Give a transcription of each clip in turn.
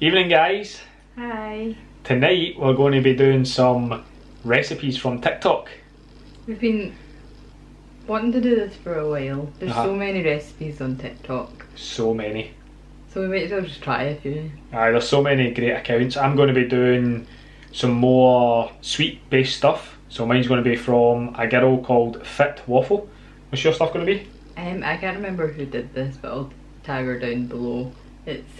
Evening guys. Hi. Tonight we're going to be doing some recipes from TikTok. We've been wanting to do this for a while. There's so many recipes on TikTok. So many. So we might as well just try a few. There's so many great accounts. I'm going to be doing some more sweet based stuff. So mine's going to be from a girl called Fit Waffle. What's your stuff going to be? I can't remember who did this, but I'll tag her down below. It's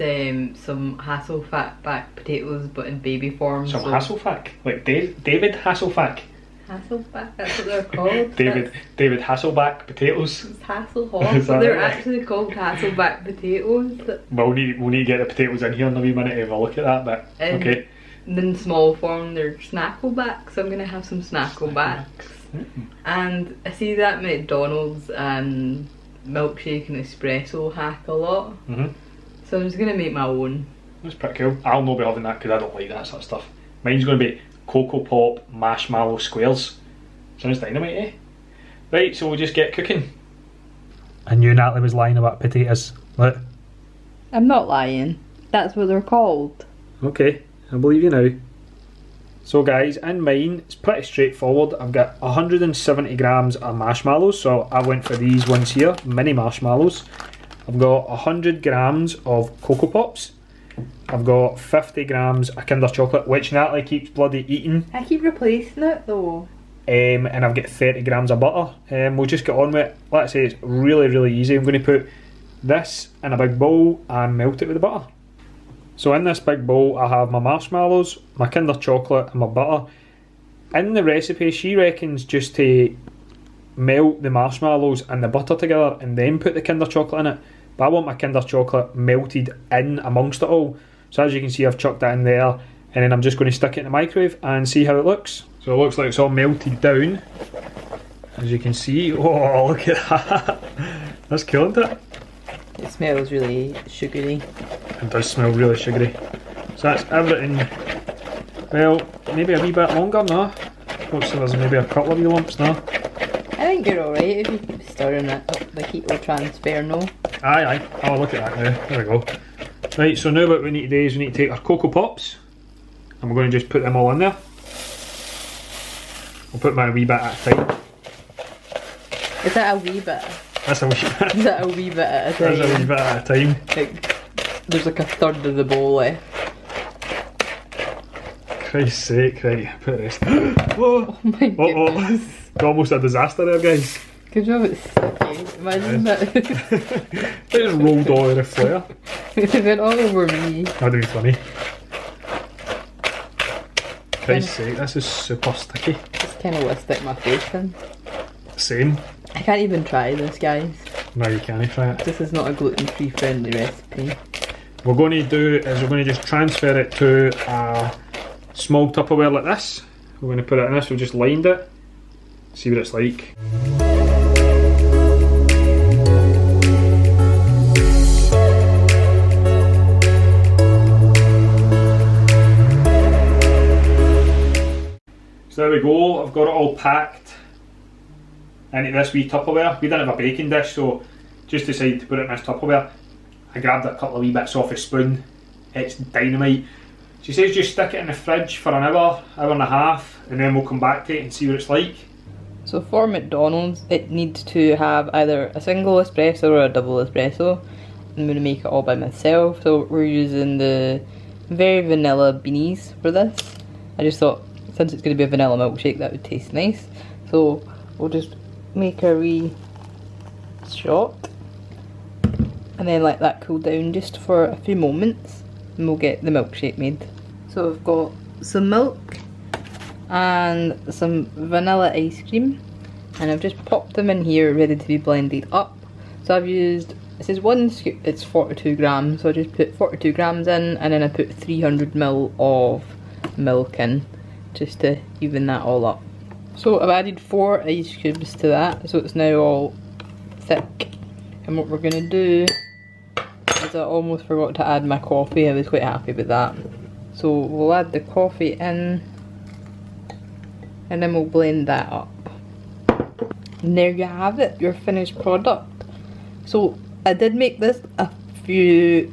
some Hasselback potatoes, but in baby form. Some Hasselback? Like David Hasselback? Hasselback, that's what they're called. David Hasselback potatoes. It's Hasselhoff, but they're actually called Hasselback potatoes. Well, we'll need to get the potatoes in here in a wee minute to have a look at that, but okay. In small form, they're Snacklebacks, so I'm going to have some Snacklebacks. And I see that McDonald's milkshake and espresso hack a lot. So I'm just going to make my own. That's pretty cool. I'll not be having that because I don't like that sort of stuff. Mine's going to be Cocoa Pop marshmallow squares. Sounds dynamite, eh? Right, so we'll just get cooking. I knew Natalie was lying about potatoes. Look. I'm not lying. That's what they're called. Okay, I believe you now. So guys, in mine, it's pretty straightforward. I've got 170 grams of marshmallows, so I went for these ones here, mini marshmallows. I've got 100 grams of Cocoa Pops. I've got 50 grams of Kinder Chocolate, which Natalie keeps bloody eating. I keep replacing it though. And I've got 30 grams of butter. We'll just get on with it. Let's say it's really easy. I'm going to put this in a big bowl and melt it with the butter. So in this big bowl I have my marshmallows, my Kinder Chocolate and my butter. In the recipe she reckons just to melt the marshmallows and the butter together and then put the Kinder Chocolate in it. But I want my Kinder Chocolate melted in amongst it all. So as you can see, I've chucked that in there, and then I'm just going to stick it in the microwave and see how it looks. So it looks like it's all melted down, as you can see. Oh, look at that. That's cool, isn't it? It smells really sugary. It does smell really sugary. So that's everything. Well, maybe a wee bit longer now. Looks like there's maybe a couple of wee lumps now. I think you're alright if you keep stirring it up, the heat will transfer, no? Aye. Oh, look at that now. There we go. Right, so now what we need to do is we need to take our Cocoa Pops and we're going to just put them all in there. I'll put mine a wee bit at a time. Is that a wee bit? That's a wee bit. Is that a wee bit at a time? That's a wee bit at a time. Like, there's like a third of the bowl left. Christ's sake, right, put this. Whoa! Oh my goodness. Almost a disaster there, guys. Good job it's sticky. Imagine that. It just rolled all in a flare. It went all over me. That'd be funny. Christ's sake, this is super sticky. Just kind of want to stick my face in. Same. I can't even try this, guys. No, you can't try it. This is not a gluten-free friendly recipe. What we're going to do is we're going to just transfer it to a small Tupperware like this. We're going to put it in this, we've just lined it. See what it's like. So there we go, I've got it all packed into this wee Tupperware. We didn't have a baking dish, so just decided to put it in this Tupperware. I grabbed a couple of wee bits off a spoon. It's dynamite. She says just stick it in the fridge for an hour and a half, and then we'll come back to it and see what it's like. So for McDonald's, it needs to have either a single espresso or a double espresso. I'm going to make it all by myself, so we're using the very vanilla beanies for this. I just thought, since it's going to be a vanilla milkshake, that would taste nice. So we'll just make a wee shot and then let that cool down just for a few moments and we'll get the milkshake made. So I've got some milk and some vanilla ice cream, and I've just popped them in here ready to be blended up. So I've used, it says one scoop, it's 42 grams, so I just put 42 grams in, and then I put 300 ml of milk in just to even that all up. So I've added 4 ice cubes to that, so it's now all thick. And what we're going to do is, I almost forgot to add my coffee. I was quite happy with that. So we'll add the coffee in, and then we'll blend that up. And there you have it, your finished product. So I did make this a few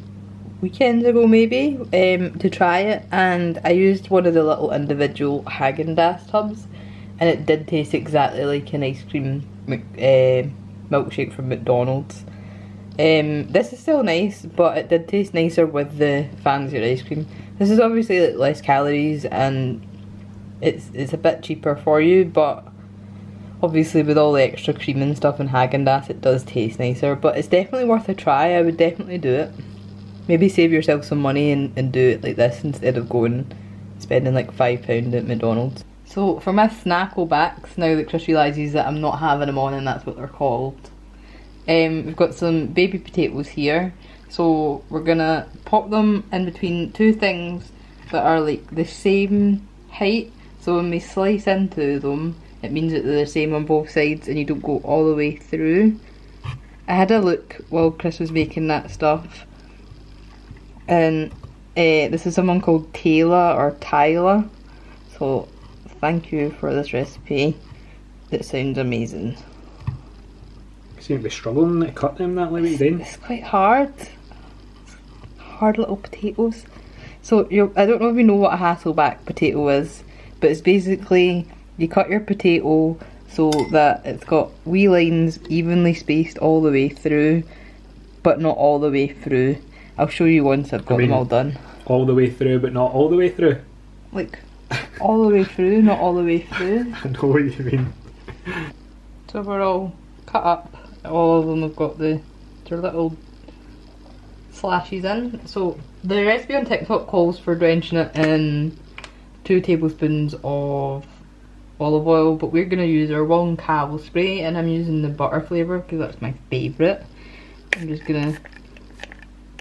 weekends ago maybe to try it, and I used one of the little individual Haagen-Dazs tubs, and it did taste exactly like an ice cream milkshake from McDonald's. This is still nice, but it did taste nicer with the fancier ice cream. This is obviously like less calories and it's a bit cheaper for you, but obviously with all the extra cream and stuff in Haagen-Dazs it does taste nicer, but it's definitely worth a try. I would definitely do it. Maybe save yourself some money and do it like this instead of spending like £5 at McDonald's. So for my Snacklebacks, now that Chris realises that I'm not having them on and that's what they're called, we've got some baby potatoes here. So we're gonna pop them in between two things that are like the same height. So when we slice into them, it means that they're the same on both sides and you don't go all the way through. I had a look while Chris was making that stuff, and this is someone called Taylor or Tyler. So thank you for this recipe. That sounds amazing. You seem to be struggling to cut them that way. What are you doing? It's quite hard. Hard little potatoes. So I don't know if you know what a Hasselback potato is, but it's basically you cut your potato so that it's got wee lines evenly spaced all the way through, but not all the way through. I'll show you once I've got them all done. All the way through, but not all the way through? Like, all the way through, not all the way through. I know what you mean. So we're all cut up. All of them have got their little slashes in. So the recipe on TikTok calls for drenching it in 2 tablespoons of olive oil, but we're going to use our Wong Cow spray, and I'm using the butter flavour because that's my favourite. I'm just going to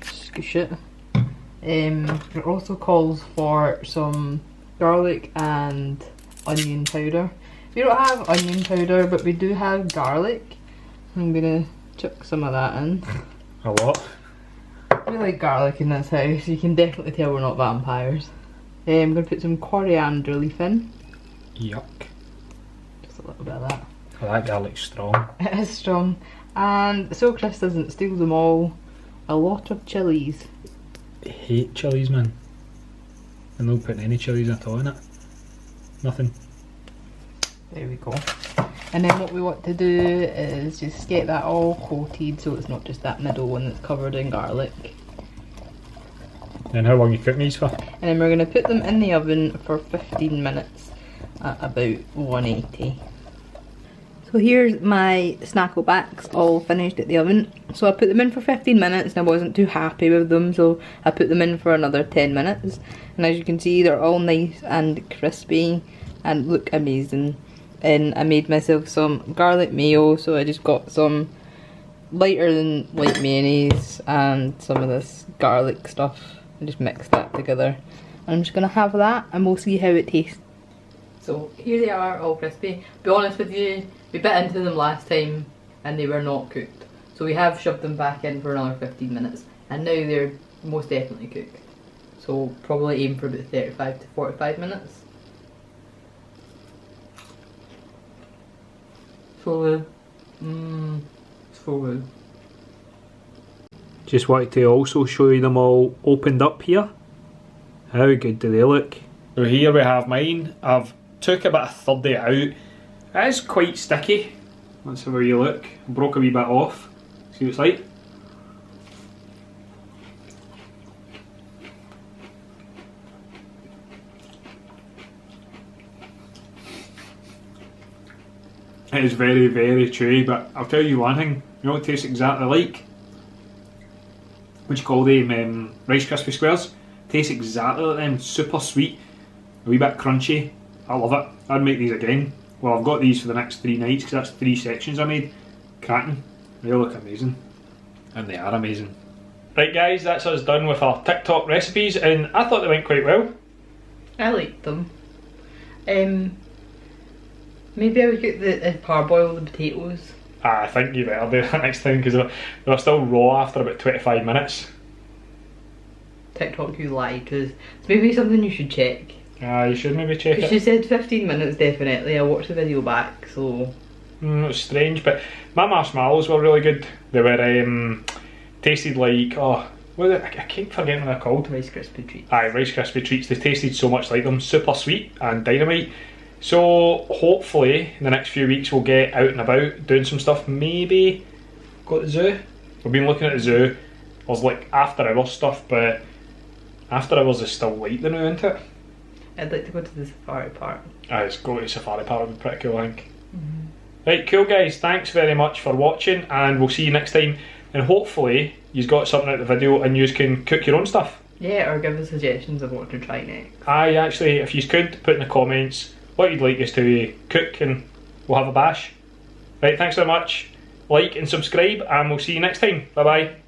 scoosh it. It also calls for some garlic and onion powder. We don't have onion powder, but we do have garlic. I'm going to chuck some of that in. A lot? We like garlic in this house. You can definitely tell we're not vampires. I'm going to put some coriander leaf in. Yuck. Just a little bit of that. Oh, that garlic's strong. It is strong. And so Chris doesn't steal them all, a lot of chilies. I hate chilies, man. I'm not putting any chilies at all in it. Nothing. There we go. And then what we want to do is just get that all coated so it's not just that middle one that's covered in garlic. Then how long are you cooking these for? And then we're going to put them in the oven for 15 minutes at about 180. So here's my Snacklebacks all finished at the oven. So I put them in for 15 minutes and I wasn't too happy with them, so I put them in for another 10 minutes. And as you can see, they're all nice and crispy and look amazing. And I made myself some garlic mayo, so I just got some lighter than light mayonnaise and some of this garlic stuff and just mixed that together. And I'm just going to have that and we'll see how it tastes. So here they are, all crispy. Be honest with you, we bit into them last time and they were not cooked. So we have shoved them back in for another 15 minutes and now they're most definitely cooked. So probably aim for about 35 to 45 minutes. So good. So good. Just wanted to also show you them all opened up here. How good do they look? So here we have mine. I've took about a third of it out. It is quite sticky. Let's have a wee look. Broke a wee bit off. See what it's like. It is very, very chewy, but I'll tell you one thing, you know what it tastes exactly like? What do you call them? Rice Krispie Squares. Tastes exactly like them, super sweet, a wee bit crunchy. I love it. I'd make these again. Well, I've got these for the next 3 nights because that's 3 sections I made. Cracking. They look amazing. And they are amazing. Right guys, that's us done with our TikTok recipes and I thought they went quite well. I liked them. Maybe I would get the parboil the potatoes. I think you better do that next time because they're still raw after about 25 minutes. TikTok, you lie, because it's maybe something you should check. You should maybe check it. She said 15 minutes definitely. I watched the video back, so... It was strange, but my marshmallows were really good. They were tasted like, what what is it? I keep forgetting what they're called. Rice Krispie treats. Aye, Rice Krispie treats. They tasted so much like them. Super sweet and dynamite. So hopefully in the next few weeks we'll get out and about doing some stuff. Maybe go to the zoo. We've been looking at the zoo. I was like after hours stuff, but after hours is still late now, isn't it? I'd like to go to the safari park. Aye, let's go to the safari park. Would be pretty cool, I think. Right, cool guys. Thanks very much for watching, and we'll see you next time. And hopefully you've got something out of the video and you can cook your own stuff. Yeah, or give us suggestions of what to try next. Aye, actually, if you could put in the comments what you'd like us to cook, and we'll have a bash. Right, thanks very much. Like and subscribe, and we'll see you next time. Bye bye.